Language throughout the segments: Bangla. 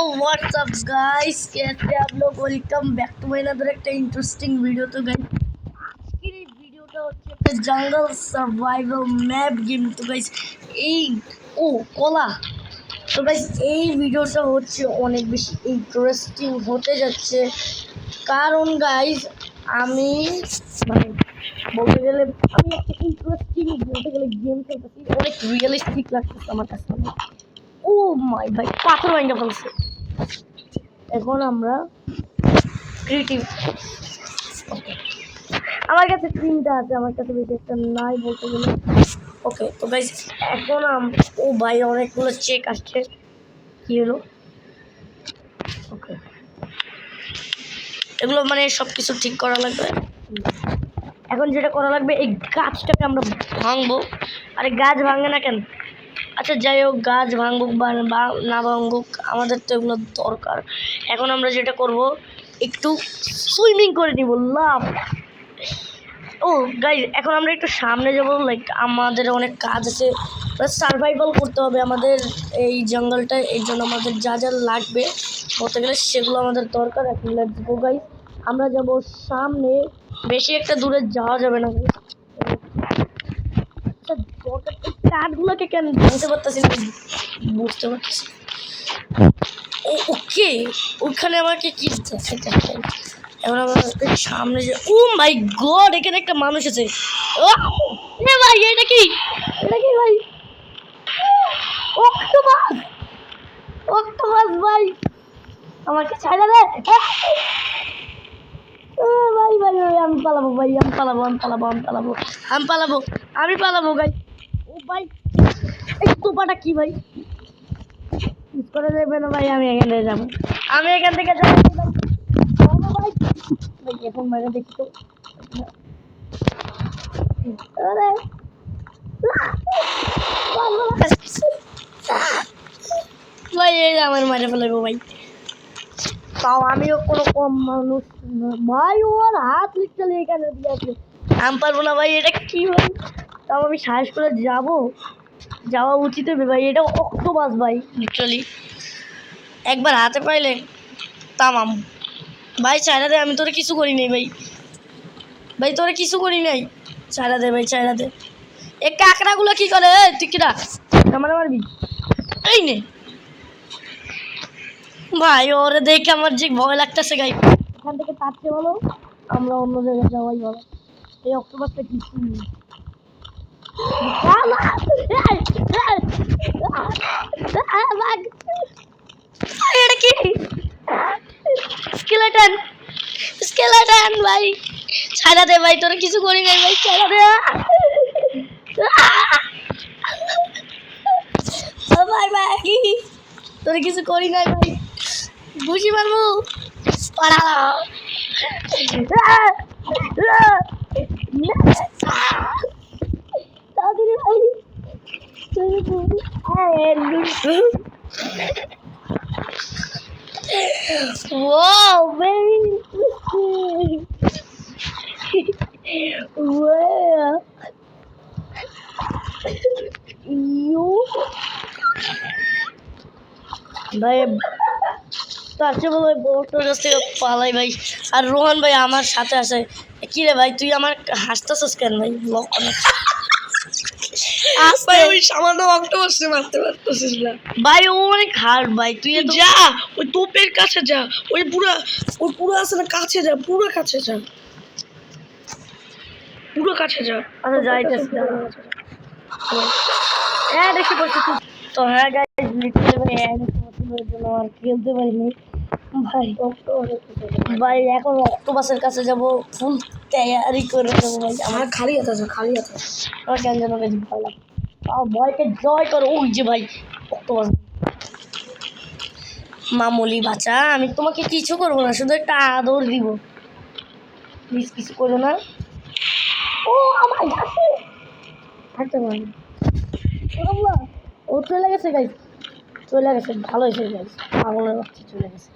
व्हाट्सअप गाइस, कैसे आप लोग? Welcome back to my another একটা ইন্টারেস্টিং ভিডিও। তো গাইস আজকের এই ভিডিওটা হচ্ছে একটা জঙ্গল সার্ভাইভাল ম্যাপ গেম। তো গাইস এই কলা তো গাইস এই ভিডিওটা হচ্ছে অনেক বেশি ইন্টারেস্টিং হতে যাচ্ছে, কারণ গাইস আমি মানে বলতে গেলে আমি একটা ইন্টারেস্টিং বলতে গেলে গেম খেলতেছি, অনেক রিয়েলিস্টিক লাগতেছে আমার কাছে। ও মাই ভাই, পাথর ভাঙা ফেলছে। এখন আমরা ক্রিয়েটিভ, আমার কাছে তিনটা আছে, আমার কাছে বেশি একটা নাই বলতে গেলে। ওকে তো গাইস এখন ও ভাই অনেকগুলো চেক আসছে, কি হলো? ওকে এগুলো মানে সব কিছু ঠিক করা লাগবে। এখন যেটা করা লাগবে, এই গাছটাকে আমরা ভাঙবো। আরে গাছ ভাঙে না কেন? আচ্ছা যাই হোক, গাছ ভাঙুক বা না ভাঙুক, আমাদের তো এগুলো দরকার। এখন আমরা যেটা করব, একটু সুইমিং করে নিব, লাভ। ও গাইজ এখন আমরা একটু সামনে যাব, লাইক আমাদের অনেক কাজ আছে, সার্ভাইভাল করতে হবে আমাদের এই জঙ্গলটায়। এই জন্য আমাদের যা যা লাগবে বলতে গেলে সেগুলো আমাদের দরকার। এখন লেটস গো গাইজ, আমরা যাব সামনে, বেশি একটা দূরে যাওয়া যাবে না। কাঠগুলোকে কেন বুঝতে পারতেছি না, বুঝতে পারতেছি। ওকে ওখানে আমাকে কি এখন আমরা সামনে যে, ও মাই গড, এখানে একটা মানুষ আছে। ভাই এটা কি, এটা কি ভাই? অক্টোপাস, অক্টোপাস ভাই, আমাকে ছাড়া দে ভাই। ভাই আমি পালাবো ভাই, আমি পালাবো, আমি পালাবো, আমি পালাবো, আমি পালাবো, আমি পালাবো ভাই। ও ভাই এই তোপাটা কি ভাই? মিস করে দেবে না ভাই, আমি এখান থেকে যাবো, আমি এখান থেকে যাবো ভাই। ভাই এখন মাঝে দেখি তো, আরে ভাই এই আমার মাঝে ফেলাবো ভাই। তাও আমিও কোনো কম মানুষ ভাই, ওর হাত লিটালি এখানে দিয়ে আসলে আমি পারবো না ভাই। এটা কি ভাই? তাও আমি সাহস করে যাওয়া উচিত হবে ভাই। এটা অক্টোপাস ভাই, লিটারালি একবার হাতে পাইলে তামাম ভাই। চাইনা দে, আমি তোরে কিছু করি নাই ভাই, ভাই তোরে কিছু করি নাই। চাইনা দে ভাই, চাইনা দে। এ কাঁকড়াগুলো কি করে? তুই কিরা আমার মারবি? এই নে ভাই, ওরে দেখে আমার যে ভয় লাগতেছে গাই। এখান থেকে তাড়তে বলো, আমরা অন্য জায়গায় যাওয়াই ভালো। এই অক্টোপাসটা কি এটা কি? স্কেলেটন, স্কেলেটন ভাই, ছাড়া দে ভাই, তোরা কিছু করি নাই ভাই, ছাড়া দে ভাই। ভাই তোরা কিছু করি নাই ভাই, বুঝি মারবো পাড়া তাড়াতাড়ি ভাই। Wow, very interesting. Wow. You ভাই তার চেয়ে বলো বউটার কাছ থেকে পালাই ভাই। আর রোহান ভাই আমার সাথে আসে। কি রে ভাই, তুই আমার হাসতেছিস কেন ভাই? ব্লক অনেক ভাই ওই সামান্য অক্টোপাসে মারতে পারতেছিস না ভাই, ও অনেক হার্ড ভাই। তুই যা ওই তোপের কাছে যা, ওই পুরো আছে না, কাছে যা, পুরো কাছে যা, পুরো কাছে যা। আচ্ছা যাইতেছি, হ্যাঁ দেখতে পাচ্ছি তো। হ্যাঁ গাইস লিটারালি ভাই এর জন্য আর খেলতে পারিনি ভাই। ভাই এখন অক্টোপাসের কাছে যাব, ফুল তৈরি করে দেবো ভাই। আমার খালি হাতে যা, খালি হাতে। আমার কেন যেন বেশি ভয় লাগে, তাও ভয়কে জয় করো। ওই যে ভাই অক্টোপাস, মামুলি বাচ্চা, আমি তোমাকে কিছু করবো না, শুধু একটা আদর দিব, প্লিজ কিছু করো না। ও আমার থাকতে পারি, ও চলে গেছে গাইস, চলে গেছে, ভালো হয়েছে গাইস। পাগলের বাচ্চা চলে গেছে।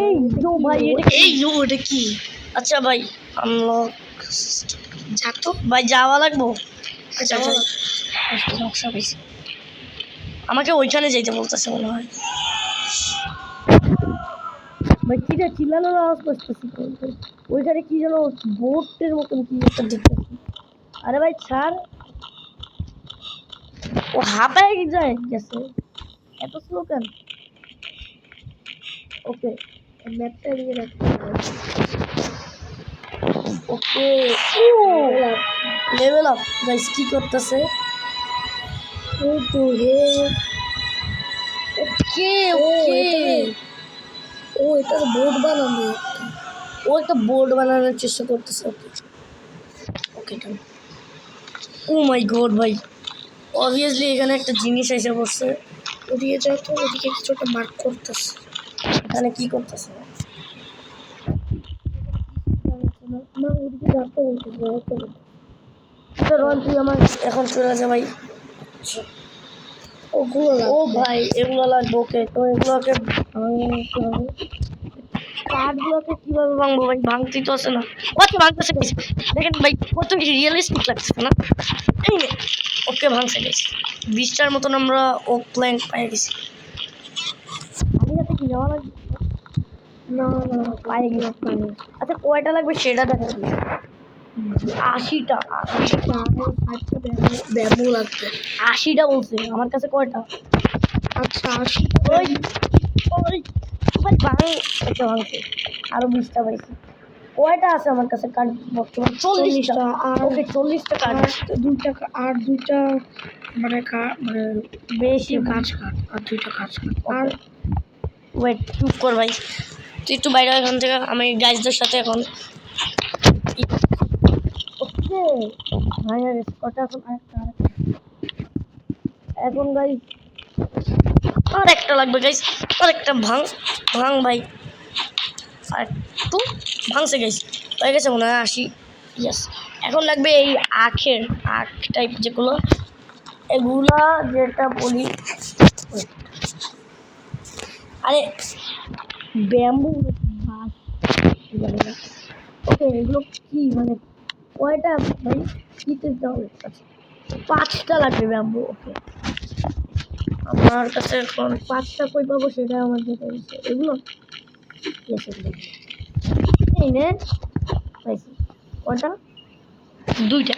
এই যো ভাই, এটা কি? আচ্ছা ভাই আনলক যা তো ভাই, যাওয়া লাগবো। আচ্ছা সমস্যা হয়েছে, আমাকে ওইখানে যেতে বলতেছে মনে হয়। ভাই কি রে চিল্লানোর আওয়াজ করতেছি ওইখানে কি যেন বোটের মতন কি একটা দেখতেছি আরে ভাই ছাড় ও হাঁপায় যায় গেছে এত স্লো কেন ওকে ম্যাপটা এদিকে রাখতে ওকে ও লেভেল আপ গাইস কি করতেছে ও তো হে ওকে ওকে ও এটা বোর্ড বানানো ও একটা বোর্ড বানানোর চেষ্টা করতেছে ওকে ওকে ও মাই গড ভাই অবভিয়াসলি এখানে একটা জিনিস এসে পড়ছে ওদিকে যাও তো ওদিকে কিছু একটা মার্ক করতেছে এখানে কি করতেছে না ওদিকে যাতে বলতে রন তুই আমার এখন চলে যা ভাই ওগুলো ও ভাই এগুলো লাগবে ওকে তো এগুলোকে ভাঙতে হবে কাঠগুলোকে কীভাবে ভাঙবো ভাই ভাঙতেই তো আছে না ওকে ভাঙতেছে গেছে দেখেন ভাই কত রিয়েলিস্টিক লাগছে না এই নে ওকে ভাঙছে গেছে 20টার মতন আমরা ও প্ল্যাঙ্ক পাই গেছি আমি যাতে কি নেওয়া লাগবে না না পাই গেলাম আচ্ছা কয়টা লাগবে সেটা দেখা 80টা ব্যাম্বু লাগবে 80টা বলছে আমার কাছে কয়টা আচ্ছা 80 ওই ওই ভাই ভাঙ একটা ভাঙছে আরো 20টা পাইছি কয়টা আছে আমার কাছে কার্ড বর্তমান 40টা আর ওকে 40টা কার্ড আর দুইটা মানে মানে বেশি গাছ কাঠ আর দুইটা গাছ কাঠ আর ওয়েট চুপ কর ভাই তুই একটু বাইরে এখান থেকে আমি গাইজদের সাথে এখন ওকে ভাই আর কটা এখন এখন গাইজ আর একটা লাগবে গাইজ আর একটা ভাঙ ভাঙ ভাই আর একটু ভাঙছে গাইজ হয়ে গেছে মনে হয় 80 ইয়াস এখন লাগবে এই আখের আখ টাইপ যেগুলো এগুলা যেটা বলি আরে ব্যাম্বু বাঁশ ওকে এগুলো কি মানে কয়টা ভাই কিতে হবে আচ্ছা 5টা লাগবে ব্যাম্বু ওকে আমার কাছে এখন 5টা কই পাবো সেটা আমার যেটা হচ্ছে এগুলো এই নে পাইছি কয়টা 2টা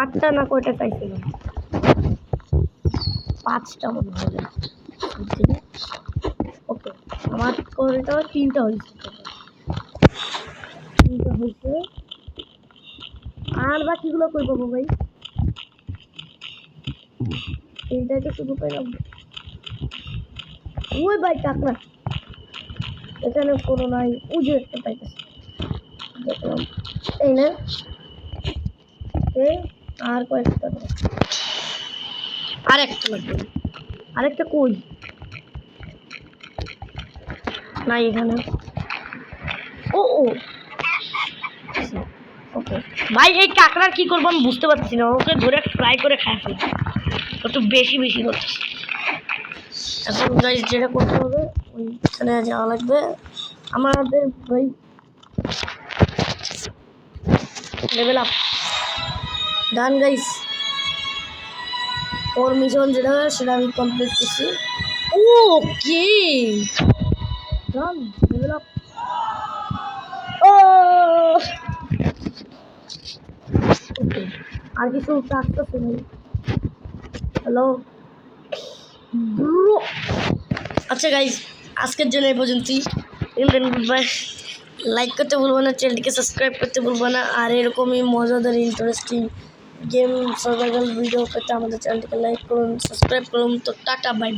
8টা না কয়টা চাইছিলাম 5টা মনে হবে ওকে আমার কয়টা 3টা হয়েছে আর বাকিগুলো কই পাবো ভাই তিনটাই তো শুধু পাইলাম ওই ভাই কাকড়া এখানে কোনো নাই উজু একটা পাইতেছে দেখলাম এই না আর কয়েকটা আরেকটা লাগবে আরেকটা কই না এখানে ও ও ওকে ভাই এই কাঁকড়ার কি করবো আমি বুঝতে পারছি না ওকে ধরে ফ্রাই করে খাই ফেলছি একটু বেশি বেশি করছে এখন গাইস যেটা করতে হবে ওইখানে যাওয়া লাগবে আমাদের ভাই লেভেল আপ ডান গাইস ওর মিশন যেটা সেটা আমি কমপ্লিট করছি ওকে ডান লেভেল আপ ও আর কিছু কাটতেছে ভাই হ্যালো আচ্ছা গাইজ আজকের জন্য এই পর্যন্তই গুড বাই লাইক করতে ভুলবো না চ্যানেলটিকে সাবস্ক্রাইব করতে ভুলবো না আর এরকমই মজাদার ইন্টারেস্টিং গেম সার্ভাইভাল ভিডিও পেতে আমাদের চ্যানেলটিকে লাইক করুন সাবস্ক্রাইব করুন তো টাটা বাই।